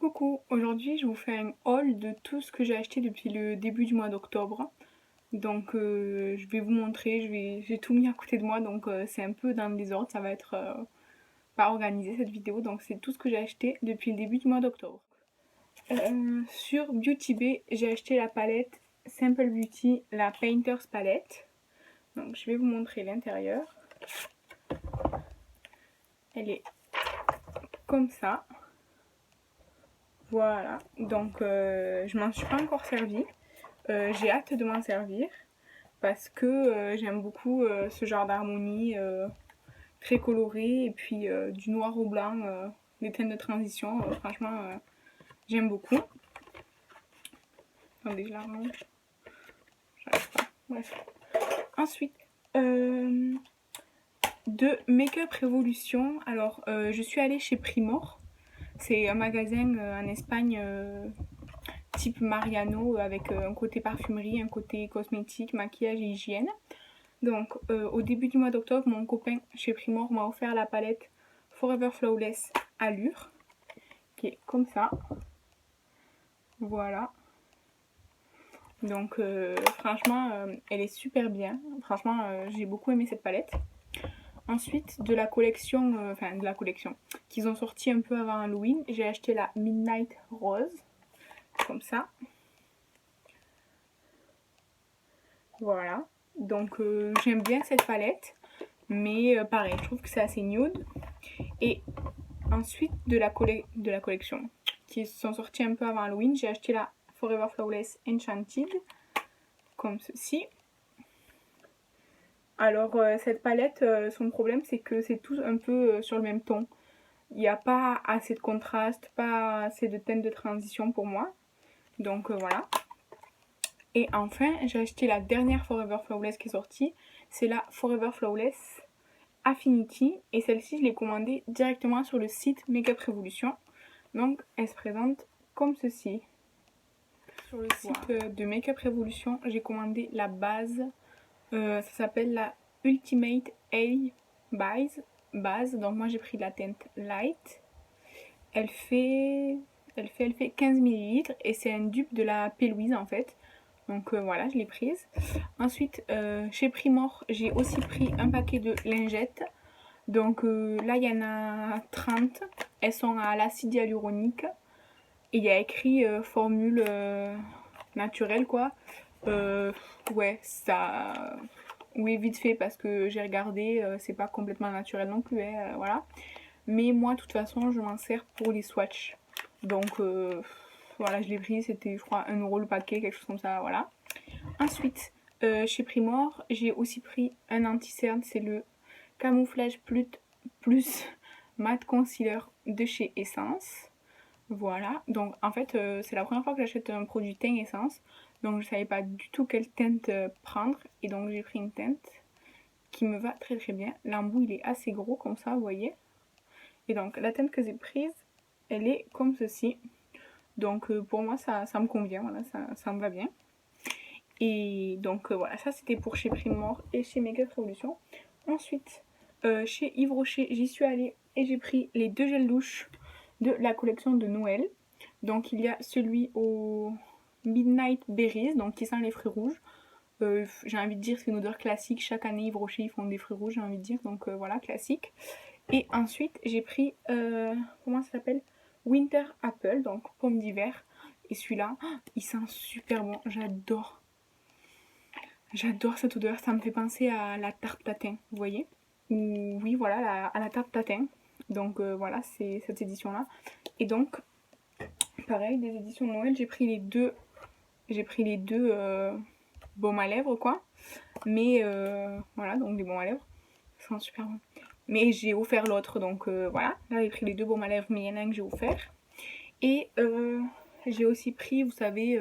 Coucou, aujourd'hui je vous fais un haul de tout ce que j'ai acheté depuis le début du mois d'octobre. Donc je vais vous montrer, j'ai tout mis à côté de moi, donc c'est un peu dans le désordre, ça va être pas organisé cette vidéo, donc c'est tout ce que j'ai acheté depuis le début du mois d'octobre. Sur Beauty Bay, j'ai acheté la palette Simple Beauty, la Painter's Palette. Donc je vais vous montrer l'intérieur. Elle est comme ça. Voilà, donc je m'en suis pas encore servie. J'ai hâte de m'en servir parce que j'aime beaucoup ce genre d'harmonie très colorée et puis du noir au blanc, des teintes de transition. Franchement, j'aime beaucoup. Attendez, je la range. J'arrive pas. Bref. Ensuite, de Make-up Révolution. Alors, je suis allée chez Primor. C'est un magasin en Espagne type Mariano avec un côté parfumerie, un côté cosmétique, maquillage et hygiène. Donc au début du mois d'octobre, mon copain chez Primor m'a offert la palette Forever Flawless Allure, qui est comme ça. Voilà. Donc franchement, elle est super bien. Franchement, j'ai beaucoup aimé cette palette. Ensuite, de la collection, qu'ils ont sorti un peu avant Halloween, j'ai acheté la Midnight Rose, comme ça. Voilà. Donc j'aime bien cette palette, mais pareil, je trouve que c'est assez nude. Et ensuite, de la collection qui sont sortis un peu avant Halloween, j'ai acheté la Forever Flawless Enchanted, comme ceci. Alors cette palette, son problème c'est que c'est tous un peu sur le même ton. Il n'y a pas assez de contraste, pas assez de teintes de transition pour moi. Donc voilà. Et enfin, j'ai acheté la dernière Forever Flawless qui est sortie. C'est la Forever Flawless Affinity. Et celle-ci, je l'ai commandée directement sur le site Makeup Revolution. Donc, elle se présente comme ceci. Sur le site de Makeup Revolution, j'ai commandé la base. Ça s'appelle la Ultimate A Base. Donc, moi, j'ai pris la teinte Light. Elle fait 15 ml et c'est un dupe de la P-Louise en fait. Donc voilà, je l'ai prise. Ensuite, chez Primor, j'ai aussi pris un paquet de lingettes. Donc là, il y en a 30. Elles sont à l'acide hyaluronique. Et il y a écrit formule naturelle, quoi. Ouais, ça... Oui, vite fait, parce que j'ai regardé, c'est pas complètement naturel non plus, hein, voilà. Mais moi, de toute façon, je m'en sers pour les swatchs. Donc voilà, je l'ai pris, c'était je crois 1€ le paquet, quelque chose comme ça, voilà. Ensuite, chez Primor, j'ai aussi pris un anti-cerne, c'est le Camouflage Plus Matte Concealer de chez Essence. Voilà, donc en fait, c'est la première fois que j'achète un produit teint Essence, donc je savais pas du tout quelle teinte prendre, et donc j'ai pris une teinte qui me va très très bien. L'embout il est assez gros comme ça, vous voyez. Et donc la teinte que j'ai prise, elle est comme ceci. Donc pour moi ça me convient, voilà, ça me va bien. Et donc voilà, ça c'était pour chez Primor et chez Makeup Revolution. Ensuite, chez Yves Rocher, j'y suis allée et j'ai pris les 2 gels douche de la collection de Noël. Donc il y a celui au Midnight Berries, donc qui sent les fruits rouges. J'ai envie de dire c'est une odeur classique, chaque année Yves Rocher ils font des fruits rouges, j'ai envie de dire, donc voilà, classique. Et ensuite j'ai pris, comment ça s'appelle, Winter Apple, donc pomme d'hiver. Et celui-là, il sent super bon, j'adore. J'adore cette odeur, ça me fait penser à la tarte tatin, vous voyez. Oui, voilà, à la tarte tatin. Donc voilà, c'est cette édition-là. Et donc, pareil, des éditions de Noël, j'ai pris les deux baumes à lèvres, quoi. Mais voilà, donc des baumes à lèvres, ça sent super bon. Mais j'ai offert l'autre, donc voilà. Là, j'ai pris les 2 baumes à lèvres, mais il y en a un que j'ai offert. Et j'ai aussi pris, vous savez,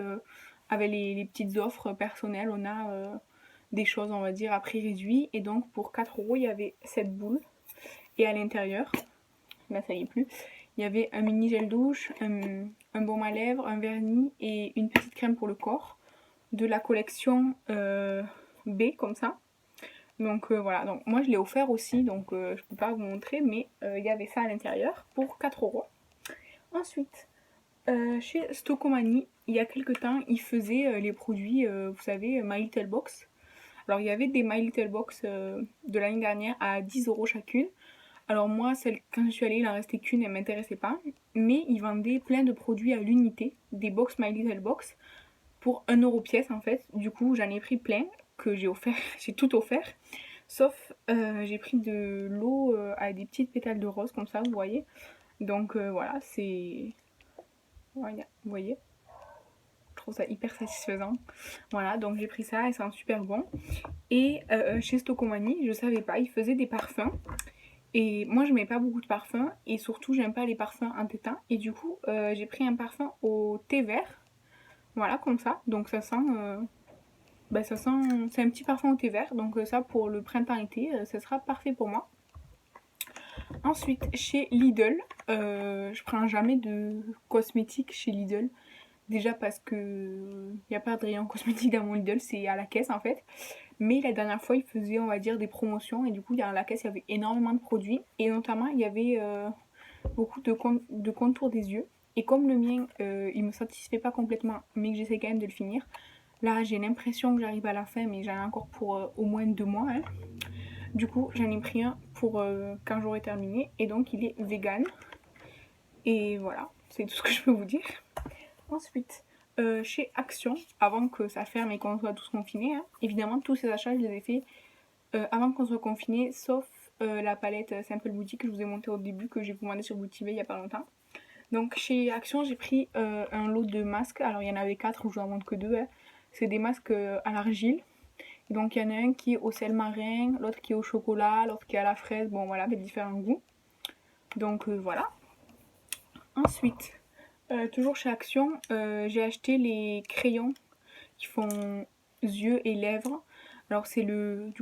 avec les petites offres personnelles, on a des choses, on va dire, à prix réduit. Et donc, pour 4€, il y avait cette boule. Et à l'intérieur, là, ça y est plus, il y avait un mini gel douche, un baume à lèvres, un vernis et une petite crème pour le corps de la collection B, comme ça. Donc voilà, donc moi je l'ai offert aussi, donc je peux pas vous montrer, mais il y avait ça à l'intérieur pour 4€. Ensuite, Chez Stocomanie, il y a quelques temps, ils faisaient les produits, vous savez, My Little Box. Alors, il y avait des My Little Box de l'année dernière à 10 € chacune. Alors moi, quand je suis allée, il en restait qu'une, elle m'intéressait pas. Mais ils vendaient plein de produits à l'unité, des box My Little Box, pour 1 € pièce en fait. Du coup, j'en ai pris plein, que j'ai offert, j'ai tout offert. Sauf, j'ai pris de l'eau avec des petites pétales de rose, comme ça, vous voyez. Donc voilà, c'est... Voilà, vous voyez, je trouve ça hyper satisfaisant. Voilà, donc j'ai pris ça et c'est un super bon. Et chez Stocomanie, je savais pas, ils faisaient des parfums. Et moi, je mets pas beaucoup de parfums et surtout, j'aime pas les parfums entêtants. Et du coup, j'ai pris un parfum au thé vert. Voilà, comme ça. Donc ça sent, ça sent, c'est un petit parfum au thé vert. Donc ça, pour le printemps-été, ça sera parfait pour moi. Ensuite, chez Lidl, je prends jamais de cosmétiques chez Lidl. Déjà parce que il n'y a pas de rayon cosmétique dans mon Lidl, c'est à la caisse en fait. Mais la dernière fois, ils faisaient, on va dire, des promotions. Et du coup, dans la caisse, il y avait énormément de produits. Et notamment, il y avait beaucoup de contours des yeux. Et comme le mien, il me satisfait pas complètement, mais que j'essaie quand même de le finir. Là, j'ai l'impression que j'arrive à la fin, mais j'en ai encore pour au moins 2 mois. Hein. Du coup, j'en ai pris un pour quand j'aurai terminé. Et donc, il est vegan. Et voilà, c'est tout ce que je peux vous dire. Ensuite, chez Action, avant que ça ferme et qu'on soit tous confinés, hein, évidemment, tous ces achats, je les ai faits avant qu'on soit confinés, sauf la palette Simple Boutique que je vous ai montée au début, que j'ai commandé sur Boutique il y a pas longtemps. Donc chez Action, j'ai pris un lot de masques. Alors il y en avait 4, je vous en montre que 2. Hein. C'est des masques à l'argile. Donc il y en a un qui est au sel marin, l'autre qui est au chocolat, l'autre qui est à la fraise. Bon voilà, avec différents goûts. Donc voilà. Ensuite, toujours chez Action, j'ai acheté les crayons qui font yeux et lèvres. Alors c'est le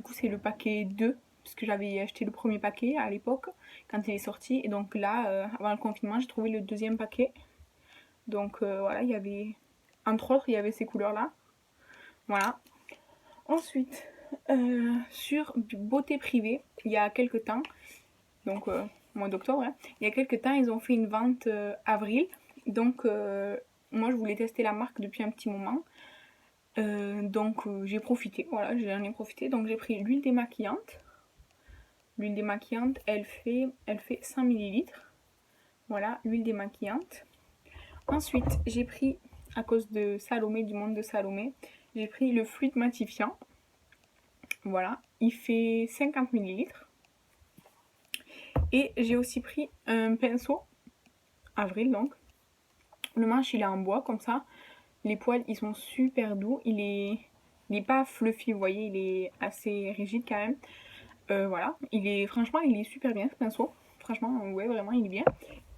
paquet 2 parce que j'avais acheté le premier paquet à l'époque quand il est sorti et donc là avant le confinement j'ai trouvé le deuxième paquet. Donc voilà, il y avait entre autres il y avait ces couleurs là. Voilà. Ensuite sur beauté privée, il y a quelques temps, donc au mois d'octobre, hein, il y a quelques temps ils ont fait une vente avril. Donc moi je voulais tester la marque depuis un petit moment. Donc j'ai profité, voilà, j'en ai profité. Donc j'ai pris l'huile démaquillante. L'huile démaquillante, elle fait 100 ml. Voilà, l'huile démaquillante. Ensuite, j'ai pris, à cause de Salomé, du monde de Salomé, j'ai pris le fluide matifiant. Voilà, il fait 50 ml. Et j'ai aussi pris un pinceau, avril donc. Le manche, il est en bois, comme ça. Les poils, ils sont super doux. Il est pas fluffy, vous voyez, il est assez rigide quand même. Voilà, franchement, il est super bien ce pinceau. Franchement, ouais, vraiment, il est bien.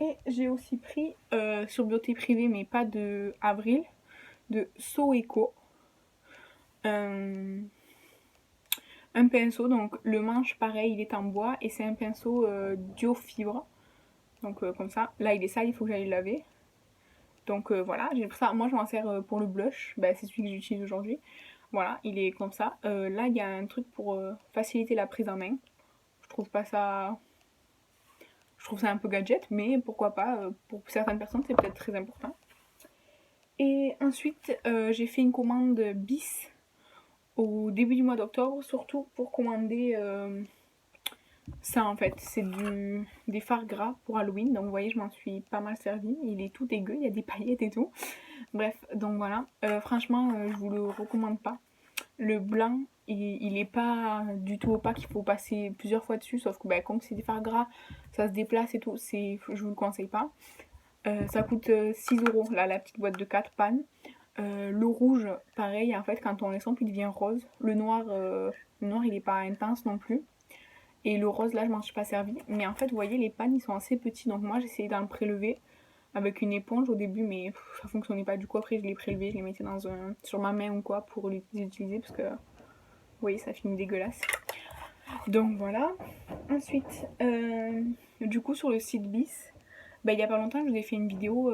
Et j'ai aussi pris sur beauté privée, mais pas de avril, de Soeco. Un pinceau, donc le manche, pareil, il est en bois et c'est un pinceau duo fibre. Donc comme ça, là il est sale, il faut que j'aille le laver. Donc voilà, j'ai pris ça. Moi je m'en sers pour le blush, c'est celui que j'utilise aujourd'hui. Voilà, il est comme ça. Là il y a un truc pour faciliter la prise en main. Je trouve pas ça. Je trouve ça un peu gadget, mais pourquoi pas, pour certaines personnes c'est peut-être très important. Et ensuite j'ai fait une commande bis au début du mois d'octobre, surtout pour commander ça en fait. C'est des fards gras pour Halloween, donc vous voyez je m'en suis pas mal servi. Il est tout dégueu, il y a des paillettes et tout. Bref, donc voilà. Franchement, je vous le recommande pas. Le blanc, il est pas du tout opaque, il faut passer plusieurs fois dessus, sauf que comme c'est des fards gras, ça se déplace et tout, je vous le conseille pas. Ça coûte 6 € là, la petite boîte de 4 pannes. Le rouge, pareil, en fait, quand on les sent, il devient rose. Le noir, il est pas intense non plus. Et le rose, là, je m'en suis pas servi. Mais en fait, vous voyez, les pannes, ils sont assez petits. Donc moi, j'ai essayé d'en prélever avec une éponge au début, mais ça fonctionnait pas. Du coup, après, je les prélevais, je les mettais sur ma main ou quoi pour les utiliser parce que, vous voyez, ça finit dégueulasse. Donc voilà. Ensuite, du coup, sur le site Bis, il y a pas longtemps, je vous ai fait une vidéo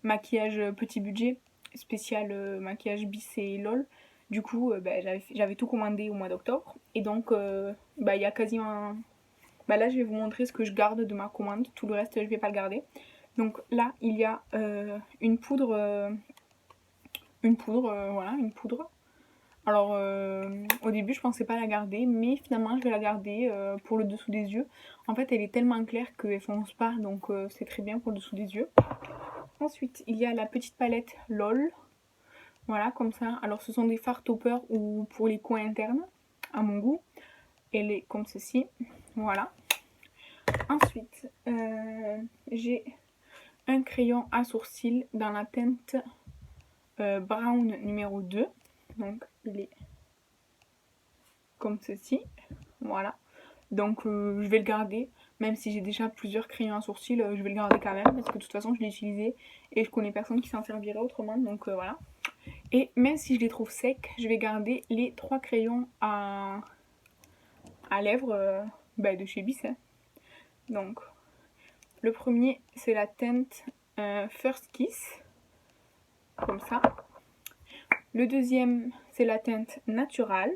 maquillage petit budget, spécial maquillage Bis et LOL. Du coup, j'avais tout commandé au mois d'octobre. Et donc, il y a quasiment... là, je vais vous montrer ce que je garde de ma commande. Tout le reste, je vais pas le garder. Donc là, il y a une poudre, voilà, une poudre. Alors au début je pensais pas la garder, mais finalement je vais la garder pour le dessous des yeux. En fait elle est tellement claire qu'elle fonce pas, donc c'est très bien pour le dessous des yeux. Ensuite il y a la petite palette LOL, voilà comme ça. Alors ce sont des fards topper ou pour les coins internes, à mon goût. Elle est comme ceci, voilà. Ensuite j'ai un crayon à sourcils dans la teinte brown numéro 2, donc il est comme ceci, voilà. Donc je vais le garder, même si j'ai déjà plusieurs crayons à sourcils, je vais le garder quand même, parce que de toute façon je l'ai utilisé et je connais personne qui s'en servirait autrement, donc voilà. Et même si je les trouve secs, je vais garder les 3 crayons à lèvres de chez Bis. Donc le premier c'est la teinte First Kiss, comme ça. Le deuxième c'est la teinte Natural,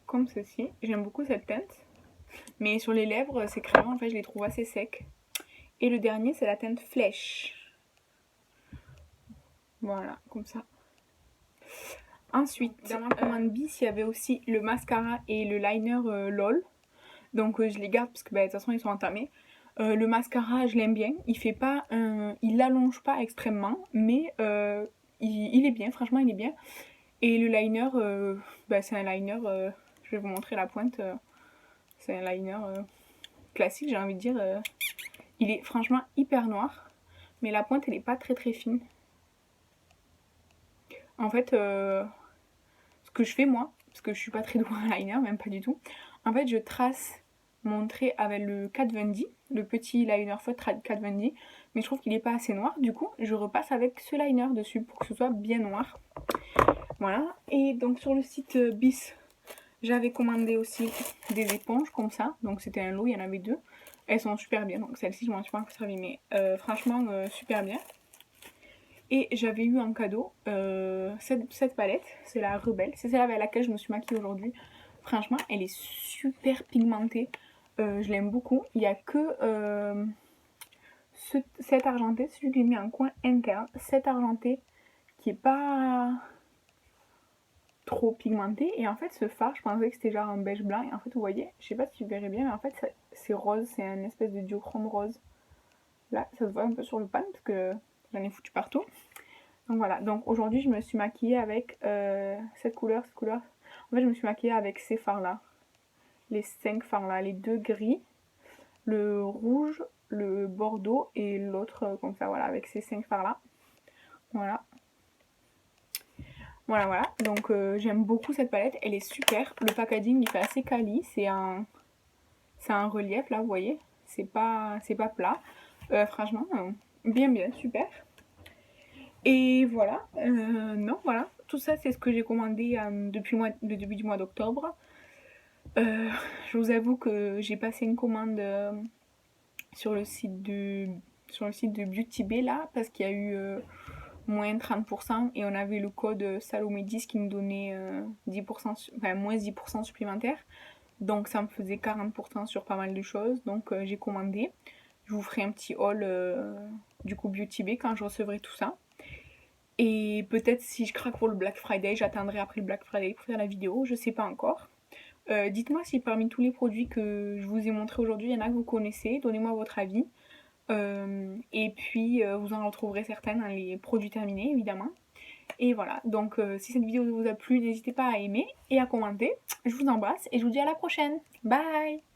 comme ceci. J'aime beaucoup cette teinte. Mais sur les lèvres, ces crayons, en fait, je les trouve assez secs. Et le dernier, c'est la teinte Flèche. Voilà, comme ça. Ensuite, dans ma commande Bis, il y avait aussi le mascara et le liner LOL. Donc je les garde parce que de toute façon, ils sont entamés. Le mascara, je l'aime bien. Il l'allonge pas extrêmement, mais il est bien. Franchement, il est bien. Et le liner, c'est un liner. Je vais vous montrer la pointe. C'est un liner classique, j'ai envie de dire. Il est franchement hyper noir, mais la pointe elle est pas très très fine. En fait, ce que je fais moi, parce que je suis pas très douée en liner, même pas du tout, en fait je trace mon trait avec le Kat Von D, le petit liner feutre Kat Von D, mais je trouve qu'il est pas assez noir, du coup je repasse avec ce liner dessus pour que ce soit bien noir. Voilà, et donc sur le site Bis, j'avais commandé aussi des éponges comme ça, donc c'était un lot, il y en avait 2. Elles sont super bien, donc celle-ci je m'en suis pas encore servi, mais franchement super bien. Et j'avais eu en cadeau cette palette, c'est la Rebelle, c'est celle avec laquelle je me suis maquillée aujourd'hui. Franchement elle est super pigmentée, je l'aime beaucoup. Il n'y a que cet argenté, celui que j'ai mis en coin interne, cet argenté qui est pas trop pigmenté. Et en fait ce fard je pensais que c'était genre un beige blanc, et en fait vous voyez, je sais pas si vous verrez bien, mais en fait c'est rose, c'est un espèce de duochrome rose. Là ça se voit un peu sur le pan parce que j'en ai foutu partout. Donc voilà, donc aujourd'hui je me suis maquillée avec cette couleur. En fait je me suis maquillée avec ces fards là, les 5 fards là, les 2 gris, le rouge, le bordeaux et l'autre comme ça, voilà, avec ces 5 fards là. Voilà. Voilà, donc j'aime beaucoup cette palette, elle est super. Le packaging il fait assez quali, c'est un relief là, vous voyez, c'est pas plat. Franchement, bien, super. Et voilà, non, voilà, tout ça c'est ce que j'ai commandé depuis le début du mois d'octobre. Je vous avoue que j'ai passé une commande sur le site de Beauty Bay là, parce qu'il y a eu moins 30% et on avait le code Salomé10 qui me donnait 10%, enfin moins 10% supplémentaire. Donc ça me faisait 40% sur pas mal de choses, donc j'ai commandé. Je vous ferai un petit haul du coup Beauty Bay quand je recevrai tout ça. Et peut-être si je craque pour le Black Friday, j'attendrai après le Black Friday pour faire la vidéo, je sais pas encore. Dites-moi si parmi tous les produits que je vous ai montrés aujourd'hui, il y en a que vous connaissez, donnez-moi votre avis. Et puis vous en retrouverez certaines dans les produits terminés évidemment. Et voilà, donc si cette vidéo vous a plu, n'hésitez pas à aimer et à commenter. Je vous embrasse et je vous dis à la prochaine. Bye!